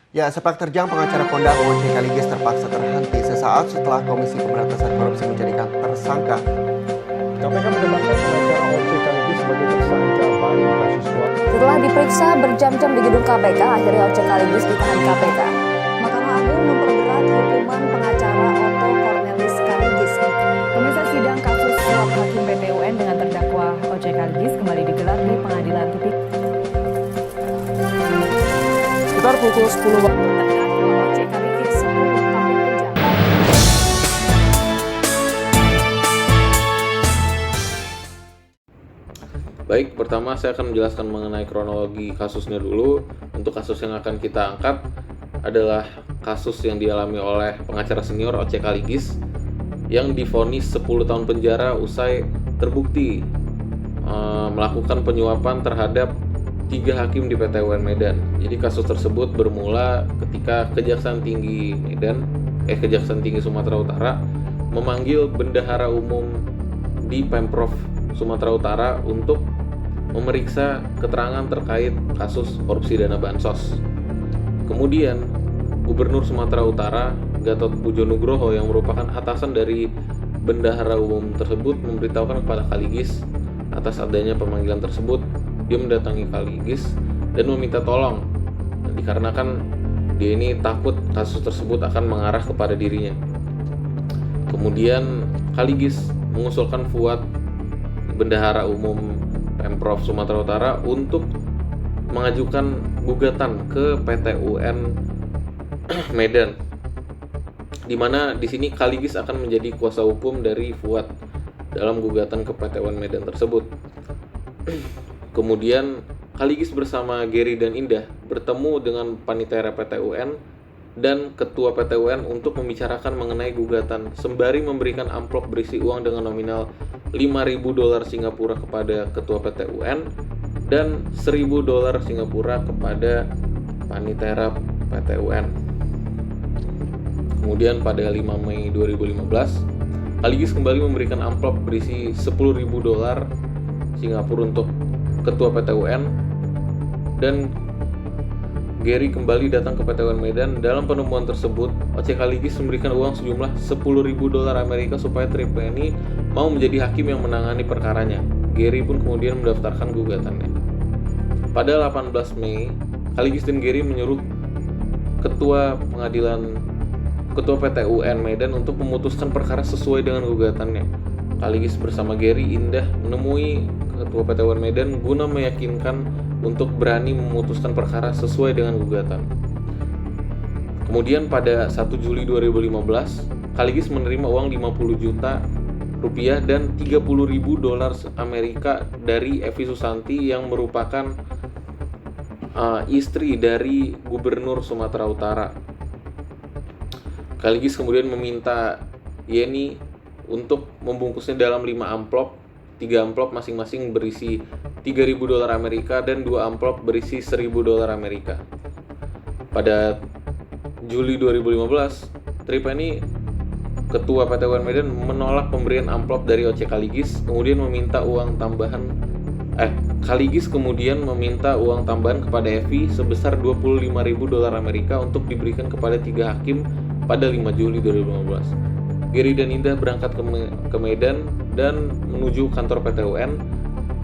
Ya, sepak terjang pengacara kondang OC Kaligis terpaksa terhenti sesaat setelah Komisi Pemberantasan Korupsi menjadikan tersangka. KPK menetapkan pengacara OC Kaligis sebagai tersangka baru kasus suap. Setelah diperiksa berjam-jam di gedung KPK, akhirnya OC Kaligis ditahan KPK. Mahkamah Agung memperberat hukuman pengacara Otto Cornelis Kaligis. Pemirsa, sidang kasus suap Hakim PT UN dengan terdakwa OC Kaligis kembali digelar di Pengadilan Tipikor. Sekitar pukul 10 waktu. Terdakwa OC Kaligis 10 tahun penjara. Baik, pertama saya akan menjelaskan mengenai kronologi kasusnya dulu. Untuk kasus yang akan kita angkat adalah kasus yang dialami oleh pengacara senior OC Kaligis yang divonis 10 tahun penjara usai terbukti melakukan penyuapan terhadap 3 hakim di PT UN Medan. Jadi kasus tersebut bermula ketika Kejaksaan Tinggi Sumatera Utara memanggil Bendahara Umum di Pemprov Sumatera Utara untuk memeriksa keterangan terkait kasus korupsi dana bansos. Kemudian Gubernur Sumatera Utara Gatot Pujo Nugroho yang merupakan atasan dari Bendahara Umum tersebut memberitahukan kepada Kaligis atas adanya pemanggilan tersebut. Dia mendatangi Kaligis dan meminta tolong dikarenakan dia ini takut kasus tersebut akan mengarah kepada dirinya. Kemudian Kaligis mengusulkan Fuad, Bendahara Umum Pemprov Sumatera Utara, untuk mengajukan gugatan ke PT UN Medan, di mana di sini Kaligis akan menjadi kuasa hukum dari Fuad dalam gugatan ke PT UN Medan tersebut. Kemudian Kaligis bersama Gary dan Indah bertemu dengan Panitera PT UN dan Ketua PT UN untuk membicarakan mengenai gugatan sembari memberikan amplop berisi uang dengan nominal $5.000 Singapura kepada Ketua PT UN dan $1.000 Singapura kepada Panitera PT UN. Kemudian pada 5 Mei 2015, Kaligis kembali memberikan amplop berisi $10.000 Singapura untuk Ketua PT UN, dan Gary kembali datang ke PT UN Medan. Dalam penemuan tersebut, OC Kaligis memberikan uang sejumlah $10.000 Amerika supaya Tripeni mau menjadi hakim yang menangani perkaranya. Gary pun kemudian mendaftarkan gugatannya. Pada 18 Mei, Kaligis dan Gary menyuruh Ketua PT UN Medan untuk memutuskan perkara sesuai dengan gugatannya. Kaligis bersama Gary Indah menemui Ketua PT UN Medan guna meyakinkan untuk berani memutuskan perkara sesuai dengan gugatan. Kemudian pada 1 Juli 2015, Kaligis menerima uang 50 juta rupiah dan $30.000 Amerika dari Evi Susanti yang merupakan istri dari Gubernur Sumatera Utara. Kaligis kemudian meminta Yeni untuk membungkusnya dalam 5 amplop. 3 amplop masing-masing berisi $3.000 Amerika dan 2 amplop berisi $1.000 Amerika. Pada Juli 2015, Tripeni, Ketua PT UN Medan, menolak pemberian amplop dari OC Kaligis, kemudian meminta uang tambahan. Kaligis kemudian meminta uang tambahan kepada Evi sebesar $25.000 Amerika untuk diberikan kepada 3 hakim pada 5 Juli 2015. Gary dan Indah berangkat ke Medan dan menuju kantor PT UN.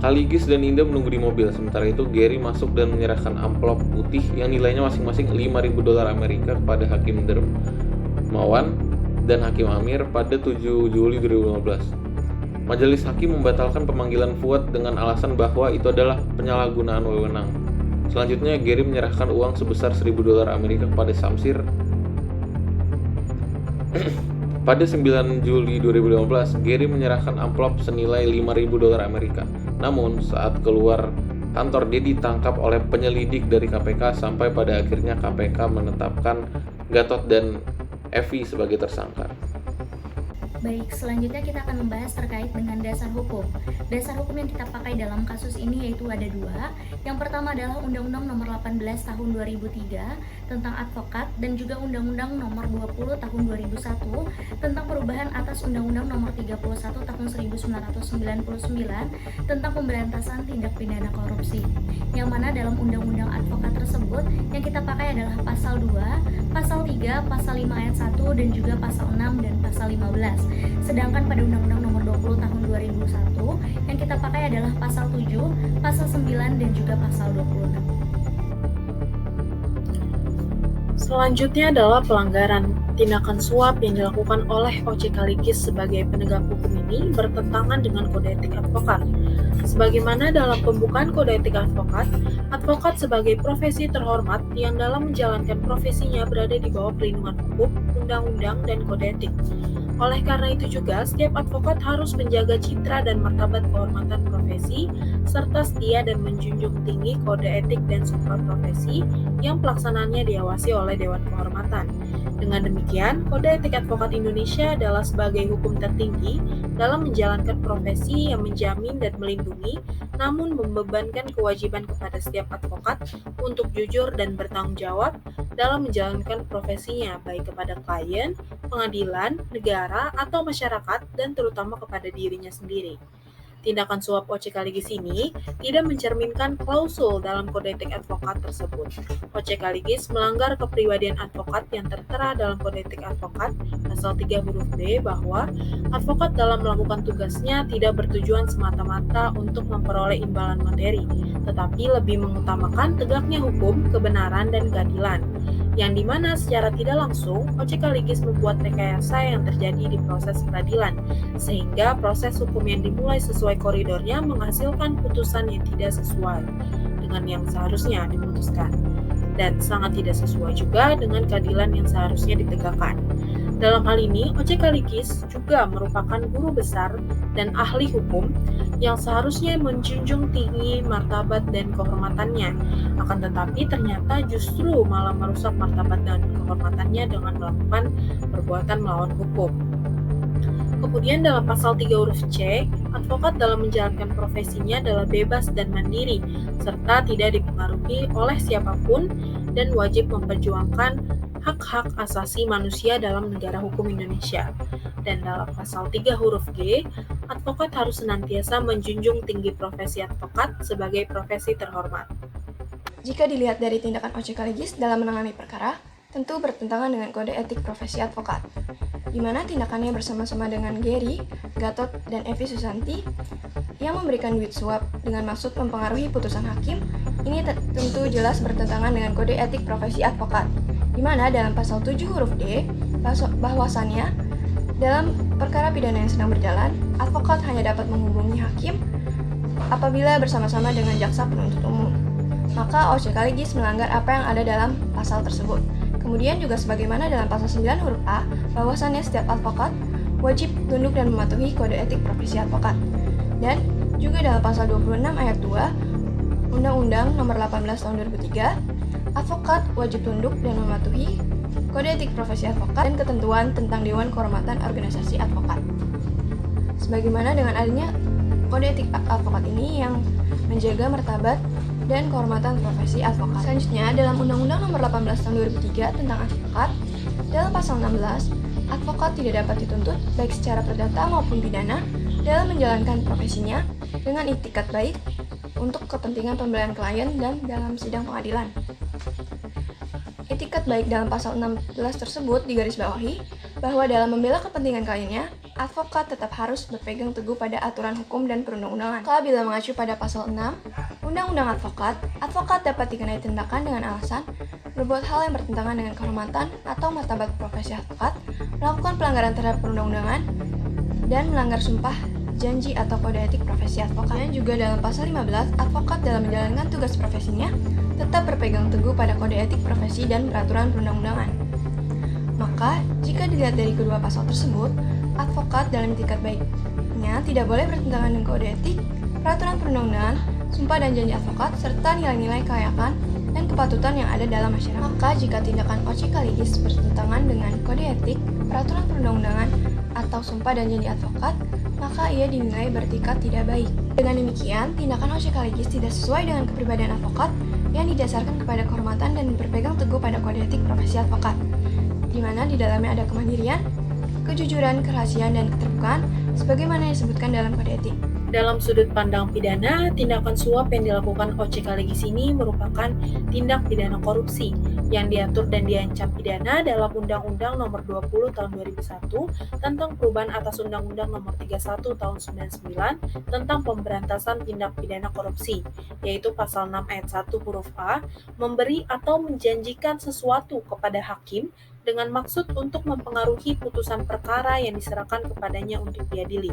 Kaligis dan Indah menunggu di mobil. Sementara itu Gary masuk dan menyerahkan amplop putih yang nilainya masing-masing $5.000 Amerika kepada Hakim Dermawan dan Hakim Amir pada 7 Juli 2015. Majelis Hakim membatalkan pemanggilan Fuad dengan alasan bahwa itu adalah penyalahgunaan wewenang. Selanjutnya Gary menyerahkan uang sebesar $1.000 Amerika kepada Samsir. Pada 9 Juli 2015, Gary menyerahkan amplop senilai $5.000 Amerika. Namun, saat keluar kantor, dia ditangkap oleh penyelidik dari KPK sampai pada akhirnya KPK menetapkan Gatot dan Evi sebagai tersangka. Baik, selanjutnya kita akan membahas terkait dengan dasar hukum. Dasar hukum yang kita pakai dalam kasus ini yaitu ada 2. Yang pertama adalah Undang-Undang Nomor 18 Tahun 2003 tentang advokat dan juga Undang-Undang Nomor 20 Tahun 2001 tentang perubahan atas Undang-Undang Nomor 31 Tahun 1999 tentang pemberantasan tindak pidana korupsi. Yang mana dalam Undang-Undang Advokat tersebut tersebut yang kita pakai adalah pasal 2, pasal 3, pasal 5 ayat 1, dan juga pasal 6 dan pasal 15. Sedangkan pada Undang-Undang Nomor 20 Tahun 2001 yang kita pakai adalah pasal 7, pasal 9, dan juga pasal 26. Selanjutnya adalah pelanggaran. Tindakan suap yang dilakukan oleh OJK Lighis sebagai penegak hukum ini bertentangan dengan kode etik advokat. Sebagaimana dalam pembukaan kode etik advokat, advokat sebagai profesi terhormat yang dalam menjalankan profesinya berada di bawah perlindungan hukum, undang-undang, dan kode etik. Oleh karena itu juga, setiap advokat harus menjaga citra dan martabat kehormatan profesi, serta setia dan menjunjung tinggi kode etik dan sumpah profesi yang pelaksanaannya diawasi oleh Dewan Kehormatan. Dengan demikian, kode etik advokat Indonesia adalah sebagai hukum tertinggi dalam menjalankan profesi yang menjamin dan melindungi, namun membebankan kewajiban kepada setiap advokat untuk jujur dan bertanggung jawab dalam menjalankan profesinya, baik kepada klien, pengadilan, negara, atau masyarakat, dan terutama kepada dirinya sendiri. Tindakan suap OJK Lighis ini tidak mencerminkan klausul dalam kode etik advokat tersebut. OJK Lighis melanggar kepribadian advokat yang tertera dalam kode etik advokat pasal 3 huruf B bahwa advokat dalam melakukan tugasnya tidak bertujuan semata-mata untuk memperoleh imbalan materi, tetapi lebih mengutamakan tegaknya hukum, kebenaran, dan keadilan, yang dimana secara tidak langsung OJK Lighis membuat rekayasa yang terjadi di proses peradilan, sehingga proses hukum yang dimulai sesuai koridornya menghasilkan putusan yang tidak sesuai dengan yang seharusnya diputuskan, dan sangat tidak sesuai juga dengan keadilan yang seharusnya ditegakkan. Dalam hal ini, OJK Lighis juga merupakan guru besar dan ahli hukum yang seharusnya menjunjung tinggi martabat dan kehormatannya. Akan tetapi ternyata justru malah merusak martabat dan kehormatannya dengan melakukan perbuatan melawan hukum. Kemudian dalam pasal 3 huruf C, advokat dalam menjalankan profesinya adalah bebas dan mandiri, serta tidak dipengaruhi oleh siapapun dan wajib memperjuangkan hak-hak asasi manusia dalam negara hukum Indonesia. Dan dalam pasal 3 huruf G, advokat harus senantiasa menjunjung tinggi profesi advokat sebagai profesi terhormat. Jika dilihat dari tindakan OJK Lighis dalam menangani perkara, tentu bertentangan dengan kode etik profesi advokat, di mana tindakannya bersama-sama dengan Gary, Gatot, dan Evi Susanti yang memberikan duit suap dengan maksud mempengaruhi putusan hakim. Ini tentu jelas bertentangan dengan kode etik profesi advokat, di mana dalam pasal 7 huruf D bahwasannya dalam perkara pidana yang sedang berjalan, advokat hanya dapat menghubungi hakim apabila bersama-sama dengan jaksa penuntut umum. Maka OJK Lighis melanggar apa yang ada dalam pasal tersebut. Kemudian juga sebagaimana dalam pasal 9 huruf A, bahwasannya setiap advokat wajib tunduk dan mematuhi kode etik profesi advokat. Dan juga dalam pasal 26 ayat 2 Undang-Undang Nomor 18 Tahun 2003, advokat wajib tunduk dan mematuhi kode etik profesi advokat dan ketentuan tentang Dewan Kehormatan Organisasi Advokat. Sebagaimana dengan adanya kode etik advokat ini yang menjaga martabat dan kehormatan profesi advokat. Selanjutnya, dalam Undang-Undang Nomor 18 Tahun 2003 tentang advokat, dalam pasal 16, advokat tidak dapat dituntut baik secara perdata maupun pidana dalam menjalankan profesinya dengan itikat baik untuk kepentingan pembelaan klien dan dalam sidang pengadilan. Itikat baik dalam pasal 16 tersebut digarisbawahi bahwa dalam membela kepentingan kliennya, advokat tetap harus berpegang teguh pada aturan hukum dan perundang-undangan. Bila mengacu pada pasal 6 Undang-Undang advokat dapat dikenai tindakan dengan alasan berbuat hal yang bertentangan dengan kehormatan atau martabat profesi advokat, melakukan pelanggaran terhadap perundang-undangan, dan melanggar sumpah, janji, atau kode etik profesi advokat. Dan juga dalam pasal 15, advokat dalam menjalankan tugas profesinya tetap berpegang teguh pada kode etik profesi dan peraturan perundang-undangan. Maka, jika dilihat dari kedua pasal tersebut, advokat dalam itikat baiknya tidak boleh bertentangan dengan kode etik, peraturan perundang-undangan, sumpah dan janji advokat, serta nilai-nilai kelayakan dan kepatutan yang ada dalam masyarakat. Maka, jika tindakan OJK Lighis bertentangan dengan kode etik, peraturan perundang-undangan, atau sumpah dan janji advokat, maka ia dinilai beretikat tidak baik. Dengan demikian, tindakan OJK Lighis tidak sesuai dengan kepribadian advokat yang didasarkan kepada kehormatan dan berpegang teguh pada kode etik profesi advokat, di mana di dalamnya ada kemandirian, kejujuran, kerahasiaan, dan keterbukaan sebagaimana disebutkan dalam kode etik. Dalam sudut pandang pidana, tindakan suap yang dilakukan OJK Legis ini merupakan tindak pidana korupsi yang diatur dan diancam pidana dalam Undang-Undang Nomor 20 Tahun 2001 tentang perubahan atas Undang-Undang Nomor 31 Tahun 99 tentang pemberantasan tindak pidana korupsi, yaitu Pasal 6 Ayat 1 huruf A, memberi atau menjanjikan sesuatu kepada hakim dengan maksud untuk mempengaruhi putusan perkara yang diserahkan kepadanya untuk diadili.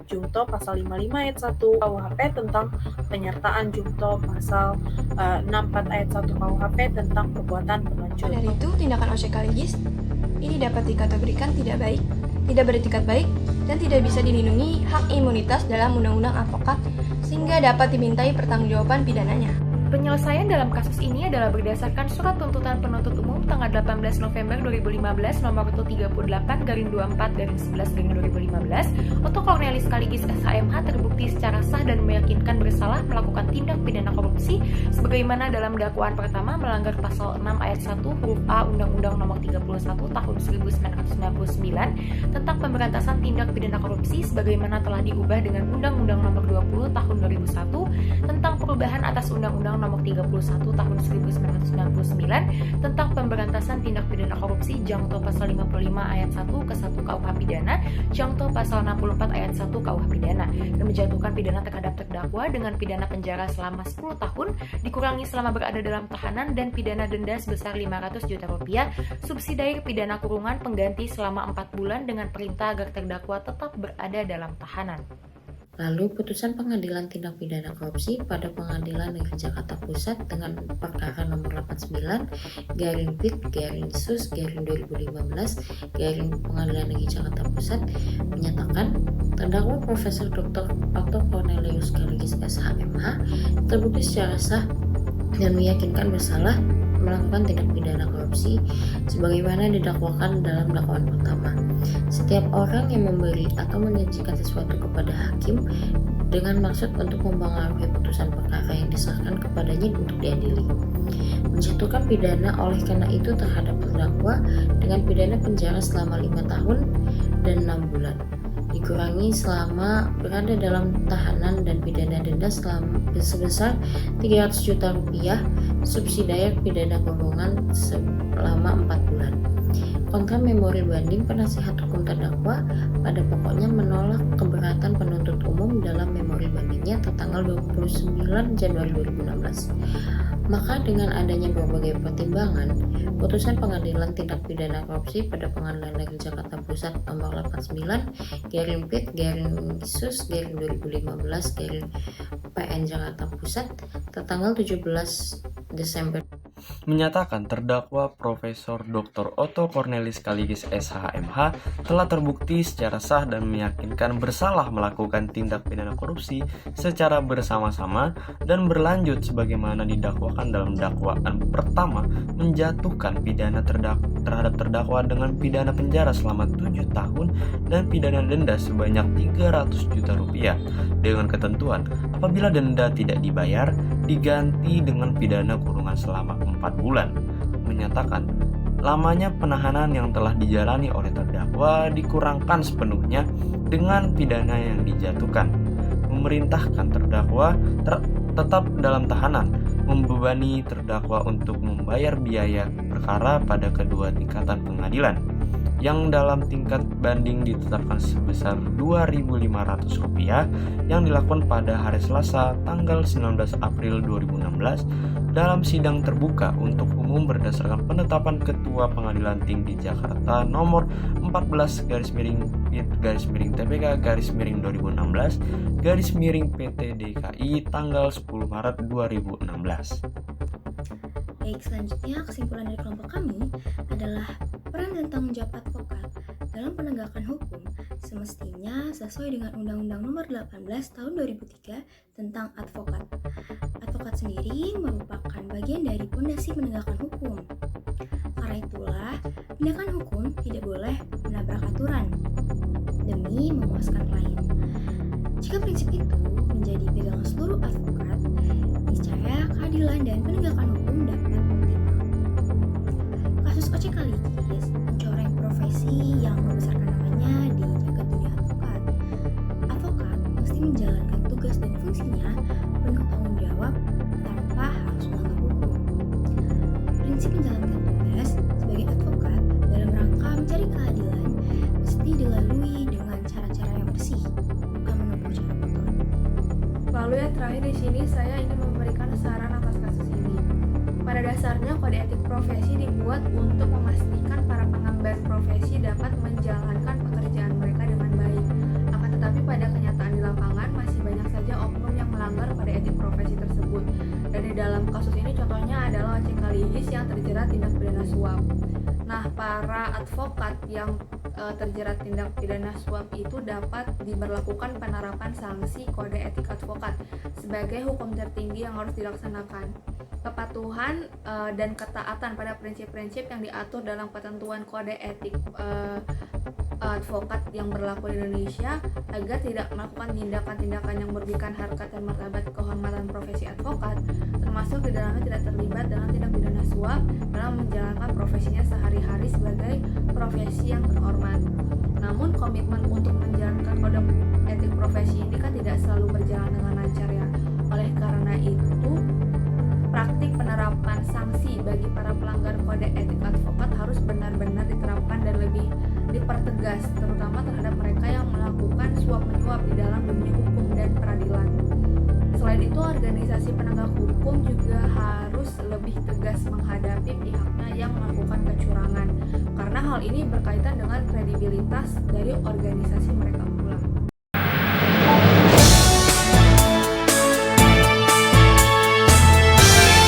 Jungto Pasal 55 Ayat 1 KUHP tentang penyertaan Jungto Pasal 64 Ayat 1 KUHP tentang perbuatan berlanjut. Dari itu, tindakan OJK Legis ini dapat dikategorikan tidak baik, tidak beretikat baik, dan tidak bisa dilindungi hak imunitas dalam Undang-Undang Advokat sehingga dapat dimintai pertanggungjawaban pidananya. Penyelesaian dalam kasus ini adalah berdasarkan surat tuntutan penuntut umum tanggal 18 November 2015 nomor 38/24/11/2015 untuk Cornelis sekaligus SHMH terbukti secara sah dan meyakinkan bersalah melakukan tindak pidana korupsi sebagaimana dalam dakwaan pertama melanggar pasal 6 ayat 1 huruf A Undang-Undang Nomor 31 Tahun 1999 tentang pemberantasan tindak pidana korupsi sebagaimana telah diubah dengan Undang-Undang Nomor 20 Tahun 2001 tentang perubahan atas Undang-Undang Nomor 31 Tahun 1999 tentang pemberantasan tindak pidana korupsi Jangto Pasal 55 Ayat 1 ke 1 KUH Pidana, Jangto Pasal 64 Ayat 1 KUH Pidana, dan menjatuhkan pidana terhadap terdakwa dengan pidana penjara selama 10 tahun, dikurangi selama berada dalam tahanan, dan pidana denda sebesar 500 juta rupiah, subsidiar pidana kurungan pengganti selama 4 bulan dengan perintah agar terdakwa tetap berada dalam tahanan. Lalu putusan pengadilan tindak pidana korupsi pada Pengadilan Negeri Jakarta Pusat dengan perkara nomor 89/PIT/SUS/2015 Pengadilan Negeri Jakarta Pusat menyatakan terdakwa Profesor Dr. Otto Cornelius sekaligus SHMH terbukti secara sah dan meyakinkan bersalah melakukan tindak pidana korupsi sebagaimana didakwakan dalam dakwaan pertama. Setiap orang yang memberi atau menjanjikan sesuatu kepada hakim dengan maksud untuk mempengaruhi putusan perkara yang diserahkan kepadanya untuk diadili, menjatuhkan pidana oleh karena itu terhadap terdakwa dengan pidana penjara selama 5 tahun dan 6 bulan, dikurangi selama berada dalam tahanan, dan pidana denda sebesar 300 juta rupiah, subsidiar pidana kurungan selama 4 bulan. Kontra memori banding, penasihat hukum terdakwa pada pokoknya menolak keberatan penuntut umum dalam memori bandingnya tertanggal 29 Januari 2016. Maka dengan adanya berbagai pertimbangan, putusan Pengadilan Tindak Pidana Korupsi pada Pengadilan Negeri Jakarta Pusat nomor 89/PIT/2015/PN Jakarta Pusat tertanggal 17 Desember menyatakan terdakwa Profesor Dr. Otto Cornelis sekaligus SHMH telah terbukti secara sah dan meyakinkan bersalah melakukan tindak pidana korupsi secara bersama-sama dan berlanjut sebagaimana didakwakan dalam dakwaan pertama, menjatuhkan pidana terhadap terdakwa dengan pidana penjara selama 7 tahun dan pidana denda sebanyak 300 juta rupiah dengan ketentuan apabila denda tidak dibayar diganti dengan pidana kurungan selama 4 bulan, menyatakan lamanya penahanan yang telah dijalani oleh terdakwa dikurangkan sepenuhnya dengan pidana yang dijatuhkan, memerintahkan terdakwa tetap dalam tahanan, membebani terdakwa untuk membayar biaya perkara pada kedua tingkatan pengadilan yang dalam tingkat banding ditetapkan sebesar Rp2.500 yang dilakukan pada hari Selasa tanggal 19 April 2016 dalam sidang terbuka untuk umum berdasarkan penetapan Ketua Pengadilan Tinggi Jakarta nomor 14/PIT/2016/PT DKI tanggal 10 Maret 2016. Baik, selanjutnya kesimpulan dari kelompok kami adalah peran dan tanggung jawab advokat dalam penegakan hukum semestinya sesuai dengan Undang-Undang Nomor 18 Tahun 2003 tentang advokat. Advokat sendiri merupakan bagian dari fondasi penegakan hukum. Karena itulah, tindakan hukum tidak boleh menabrak aturan demi memuaskan klien. Jika prinsip itu menjadi pegangan seluruh advokat, niscaya keadilan dan penegakan hukum dapat optimal. Kasus OJK Legis mencoreng profesi yang membesarkan namanya di jagat dunia advokat. Advokat mesti menjalankan prinsip menjalankan tugas sebagai advokat dalam rangka mencari keadilan mesti dilalui dengan cara-cara yang bersih, bukan menempuh cara kotor. Lalu yang terakhir di sini saya ingin memberikan saran atas kasus ini. Pada dasarnya kode etik profesi dibuat untuk memastikan para pengemban profesi dapat menjalankan pekerjaan mereka dengan baik. Akan tetapi pada kenyataan di lapangan masih banyak saja oknum yang melanggar kode etik profesi tersebut. Dan di dalam kasus ini contohnya adalah OJK Ligis yang terjerat tindak pidana suap. Nah, para advokat yang terjerat tindak pidana suap itu dapat diberlakukan penerapan sanksi kode etik advokat sebagai hukum tertinggi yang harus dilaksanakan. Kepatuhan dan ketaatan pada prinsip-prinsip yang diatur dalam ketentuan kode etik advokat yang berlaku di Indonesia agar tidak melakukan tindakan-tindakan yang merugikan harkat dan martabat kehormatan profesi advokat, termasuk di dalamnya tidak terlibat dalam tindak pidana suap dalam menjalankan profesinya sehari-hari sebagai profesi yang terhormat. Namun komitmen untuk menjalankan kode etik profesi ini kan tidak selalu berjalan dengan lancar ya. Oleh karena itu, praktik penerapan sanksi bagi para pelanggar kode etik advokat harus benar-benar diterapkan dan lebih dipertegas, terutama terhadap mereka yang melakukan suap-menyuap di dalam dunia hukum dan peradilan. Selain itu, organisasi penegak hukum juga harus lebih tegas menghadapi pihaknya yang melakukan kecurangan, karena hal ini berkaitan dengan kredibilitas dari organisasi mereka.